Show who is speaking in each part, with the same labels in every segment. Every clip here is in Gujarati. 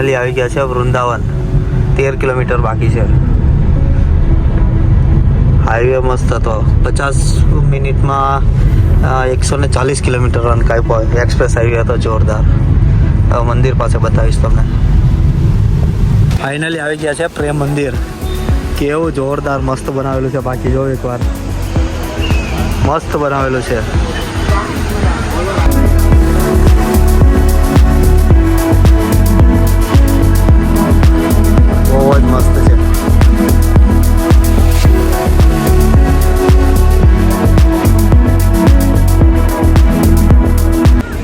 Speaker 1: ફાઇનલી આવી ગયા છે વૃંદાવન. 13 કિલોમીટર બાકી છે. હાઈવે મસ્ત હતો. 50 મિનિટમાં 140 કિલોમીટર રન કાપ્યો. એક્સપ્રેસ હાઈવે હતો જોરદાર. મંદિર પાસે બતાવીશ તમને. ફાઇનલી આવી ગયા છે પ્રેમ મંદિર. કેવું જોરદાર મસ્ત બનાવેલું છે. બાકી જો એકવાર મસ્ત બનાવેલું છે. બહુ જ મસ્ત છે.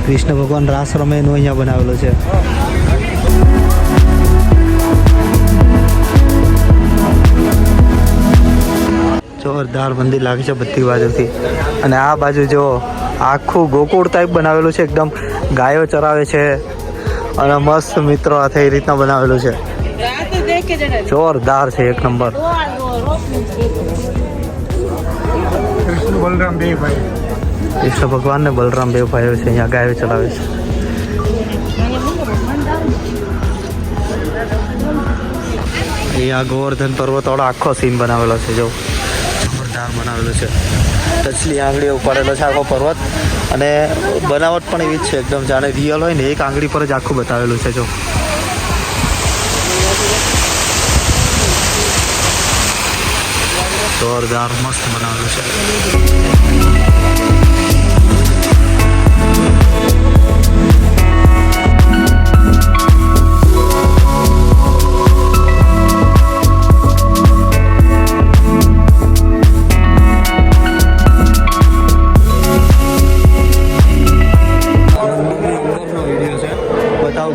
Speaker 1: કૃષ્ણ ભગવાન રાસ રમે એનું અહીંયા બનાવેલું છે. જોરદાર મંદિર લાગે છે બધી બાજુથી. અને આ બાજુ જો આખું ગોકુળ ટાઈપ બનાવેલું છે. એકદમ ગાયો ચરાવે છે અને મસ્ત મિત્રો હાથે એ રીતના બનાવેલું છે. જોરદાર છે એક નંબર. કૃષ્ણ ભગવાન ને બલરામ બે ભાઈઓ છે અહીંયા ગાયો ચલાવે છે. અહીંયા ગોવર્ધન પર્વતવાળો આખો સીન બનાવેલો છે. જો જોરદાર બનાવેલો છે. ટચલી આંગળીઓ ઉપાડેલો છે આખો પર્વત. અને બનાવટ પણ એવી જ છે એકદમ જાણે રિયલ હોય ને. એક આંગળી પર જ આખું બતાવેલું છે. જો જોરદાર મસ્ત બનાવેલું છે.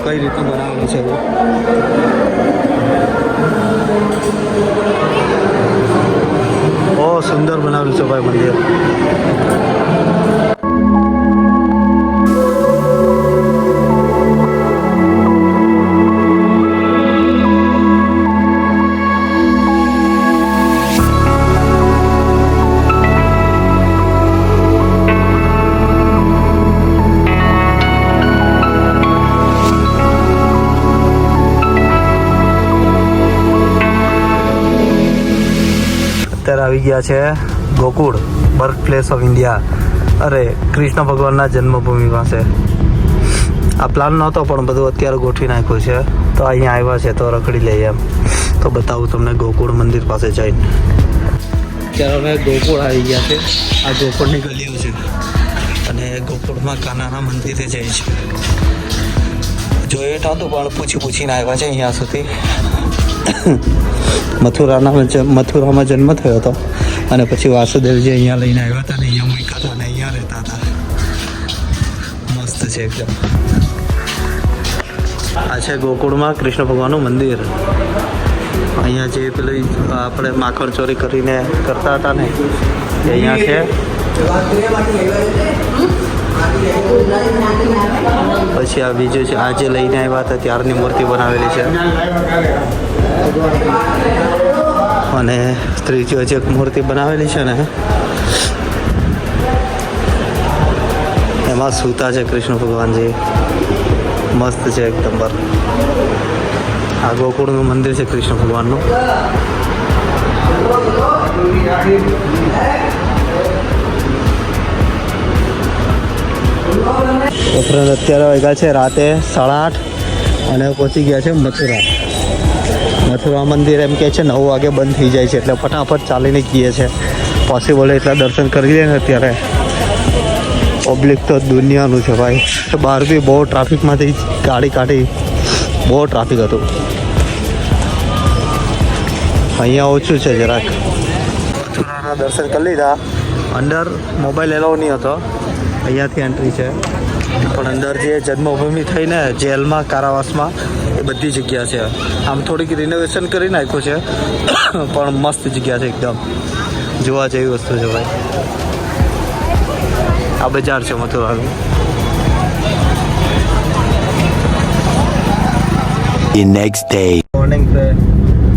Speaker 1: કઈ રીતનું બનાવેલું છે. બહુ સુંદર બનાવેલું છે ભાઈ મંદિર. અત્યારે આવી ગયા છે Gokul, birth place of India. અરે કૃષ્ણ ભગવાનના જન્મભૂમિ પાસે. આ પ્લાન નહોતો પણ બધું અત્યારે ગોઠવી નાખ્યું છે. તો અહીંયા આવ્યા છે તો રખડી લઈએ એમ. તો બતાવું તમને ગોકુળ મંદિર પાસે જઈને. અત્યારે અમે ગોકુળ આવી ગયા છે. આ ગોકુળની ગલીઓ છે અને ગોકુળમાં કાનાના મંદિરે જાય છે. જોઈએ નહોતું પણ પૂછીને આવ્યા છે અહીંયા સુધી. મથુરામાં જન્મ થયો હતો અને પછી વાસુદેવજી અહીંયા લઈને આવ્યા હતા ને અહીંયા મૂક્યા હતા અને અહીંયા રહેતા હતા. મસ્ત છે એકદમ. આ છે ગોકુળમાં કૃષ્ણ ભગવાનનું મંદિર. અહીંયા જે પેલી આપણે માખણ ચોરી કરીને કરતા હતા ને એ અહીંયા છે. પછી આ બીજું છે. આજે લઈને આવ્યા હતા ત્યારની મૂર્તિ બનાવેલી છે. અને ત્રીજી હજી એક મૂર્તિ બનાવેલી છે ને એમાં સૂતા છે કૃષ્ણ ભગવાનજી. મસ્ત છે એકદમ. પર આ ગોકુળનું મંદિર છે કૃષ્ણ ભગવાનનું. અત્યારે વાગ્યા છે રાતે 8:30 અને પહોંચી ગયા છે મથુરા. મથુરા મંદિર એમ કે છે 9 વાગે બંધ થઈ જાય છે એટલે ફટાફટ ચાલીને જઈએ છે. પોસિબલ એટલા દર્શન કરી લે ને. અત્યારે પબ્લિક તો દુનિયાનું છે ભાઈ. બહાર બી બહુ ટ્રાફિકમાંથી ગાડી કાઢી. બહુ ટ્રાફિક હતું. અહીંયા ઓછું છે જરાક. મથુરાના દર્શન કરી લીધા. અંદર મોબાઈલ એલાવ નહીં હતો. અહીંયાથી એન્ટ્રી છે. પણ અંદર જે જન્મભૂમિ થઈને જેલમાં કારાવાસમાં એ બધી જગ્યા છે. આમ થોડીક રિનોવેશન કરી નાખ્યું છે પણ મસ્ત જગ્યા છે એકદમ. જોવા જેવી વસ્તુ છે ભાઈ. આ બજાર છે મથુરાનું.
Speaker 2: The next day.
Speaker 1: મોર્નિંગ છે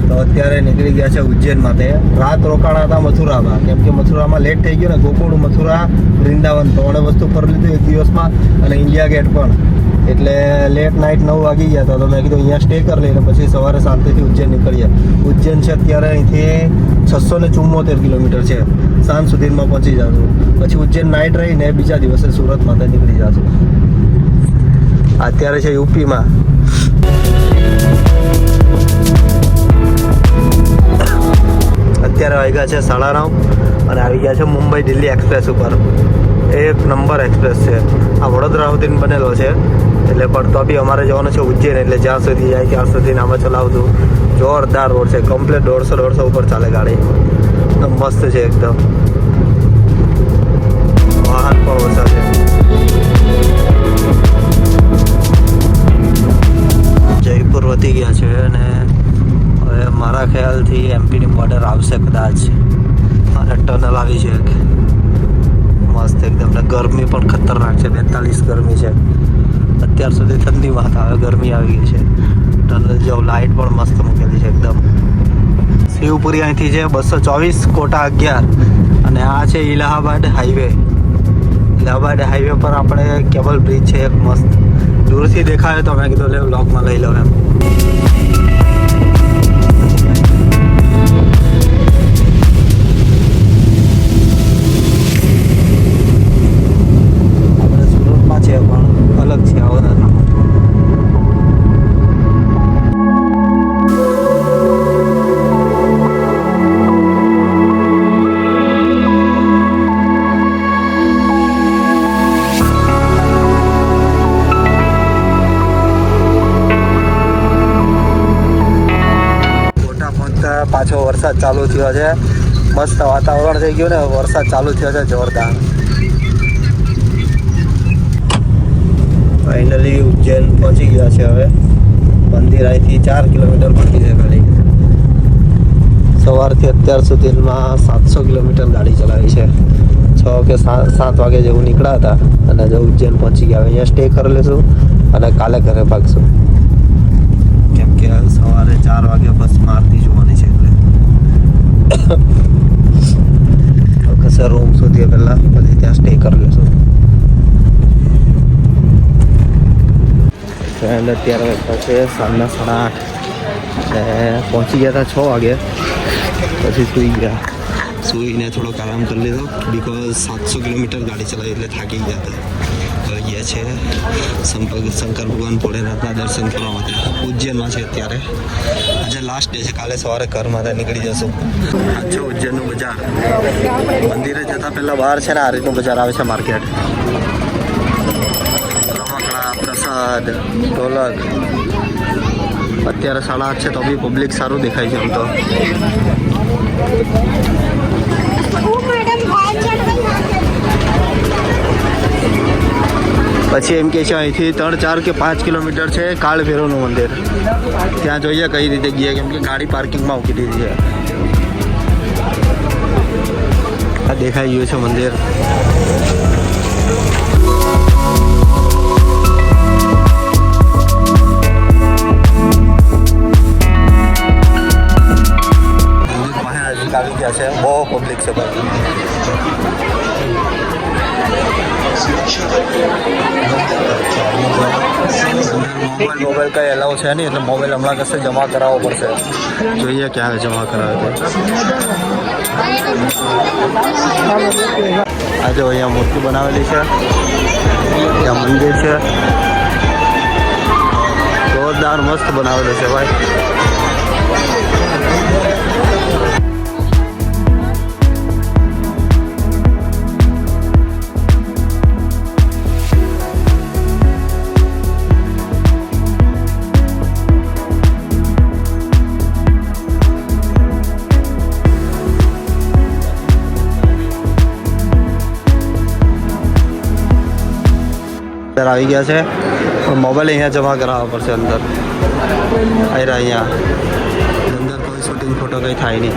Speaker 1: તો અત્યારે નીકળી ગયા છે ઉજ્જૈન માટે. રાત રોકાણા હતા મથુરામાં, કેમ કે મથુરામાં લેટ થઈ ગયું ને. ગોકુળ, મથુરા, વૃંદાવન 3 વસ્તુ ફરી લીધું એક દિવસમાં, અને ઇન્ડિયા ગેટ પણ. એટલે લેટ નાઇટ 9 વાગી ગયા હતા, તો મેં કીધું અહીંયા સ્ટે કરી લઈને પછી સવારે શાંતિથી ઉજ્જૈન નીકળીએ. ઉજ્જૈન છે અત્યારે અહીંથી 674 કિલોમીટર છે. સાંજ સુધીમાં પહોંચી જશું. પછી ઉજ્જૈન નાઇટ રહીને બીજા દિવસે સુરત માટે નીકળી જશું. અત્યારે છે યુપીમાં. અત્યારે વાગ્યા છે 9:30 અને આવી ગયા છે મુંબઈ દિલ્હી એક્સપ્રેસ ઉપર. એક નંબર એક્સપ્રેસ છે. આ વડોદરા સુધી બનેલો છે, એટલે પણ તો બી અમારે જવાનું છે ઉજ્જૈન. એટલે જ્યાં સુધી જાય ત્યાં સુધી અમે ચલાવશું. જોરદાર રોડ છે, કમ્પ્લીટ 150 ઉપર ચાલે ગાડી. મસ્ત છે એકદમ. વાહન પણ ઓછા છે. જયપુર વધી ગયા છે અને હવે મારા ખ્યાલથી એમપીની બોર્ડર આવશે કદાચ. અને ટનલ આવી છે મસ્ત એકદમ. ને ગરમી પણ ખતરનાક છે, 42 ગરમી છે. અત્યાર સુધી ઠંડીમાં હતા, હવે ગરમી આવી ગઈ છે. ટનલ જેવું લાઇટ પણ મસ્ત મૂકેલી છે એકદમ. શિવપુરી અહીંથી છે 224, કોટા 11. અને આ છે ઇલાહાબાદ હાઈવે. ઇલાહાબાદ હાઈવે પર આપણે કેબલ બ્રિજ છે એક મસ્ત. દૂરથી દેખાય તો મેં કીધું લે વ્લોગમાં લઈ લો એમ. આપણે સુરતમાં છે પણ અલગ છે આવો નથી. પાછો વરસાદ ચાલુ થયો છે. મસ્ત વાતાવરણ થઈ ગયું ને, વરસાદ ચાલુ થયો છે જોરદાર. ફાઇનલી ઉજ્જૈન પહોંચી ગયા છે. હવે મંદિર અહીંથી 4 કિલોમીટર બાકી છે ખાલી. સવારથી અત્યાર સુધીમાં 700 કિલોમીટર ગાડી ચલાવી છે. 6 કે 7 વાગે જેવું નીકળ્યા હતા અને જો ઉજ્જૈન પહોંચી ગયા. અહીંયા સ્ટે કરી લઈશું અને કાલે ઘરે ભાગશું, કેમ કે સવારે 4 વાગે બસ મારતી જોવાની છે. એટલે કશે રૂમ સુધી પહેલાં પછી ત્યાં સ્ટે કરી લઈશું. ફ્રેન્ડ અત્યારે છે 8:30 ને પહોંચી ગયા હતા 6 વાગે. પછી સૂઈ ગયા. સૂઈને થોડોક આરામ કરી લીધો, બિકોઝ 700 કિલોમીટર ગાડી ચલાવી એટલે થાકી ગયા હતા. ગયા છે શંકર ભગવાન ભોળેનાથના દર્શન કરવા માટે. ઉજ્જૈનમાં છે અત્યારે. આજે લાસ્ટ ડે છે. કાલે સવારે ઘર માટે નીકળી જશું. આ છે ઉજ્જૈનનું બજાર. મંદિરે જતા પહેલાં બહાર છે ને આ રીતનું બજાર આવે છે માર્કેટ. રમકડા, પ્રસાદ, ઢોલક. અત્યારે 8:30 છે તો બી પબ્લિક સારું દેખાય છે આમ તો. પછી એમ કે છે અહીંથી 3, 4 કે 5 કિલોમીટર છે કાળ ભૈરવનું મંદિર. ત્યાં જોઈએ કઈ રીતે ગયા, કેમ કે ગાડી પાર્કિંગમાં મૂકી દીધી છે. આ દેખાઈ ગયું છે મંદિર. મંદિર પાસે નજીક આવી ગયા છે. બહુ પબ્લિક છે ભાઈ. મોબાઈલ કઈ એલાઉ છે નહીં, એટલે મોબાઈલ હમણાં કશે જમા કરાવવો પડશે. જોઈએ ક્યાં જમા કરાવે છે. આજે અહીંયા મૂર્તિ બનાવેલી છે, ત્યાં મંદિર છે. જોરદાર મસ્ત બનાવેલું છે ભાઈ. આવી ગયા છે. મોબાઈલ અહીંયા જમા કરાવવા પડશે અંદર. અહીંયા અંદર કોઈ શૂટિંગ ફોટો કંઈ થાય નહીં.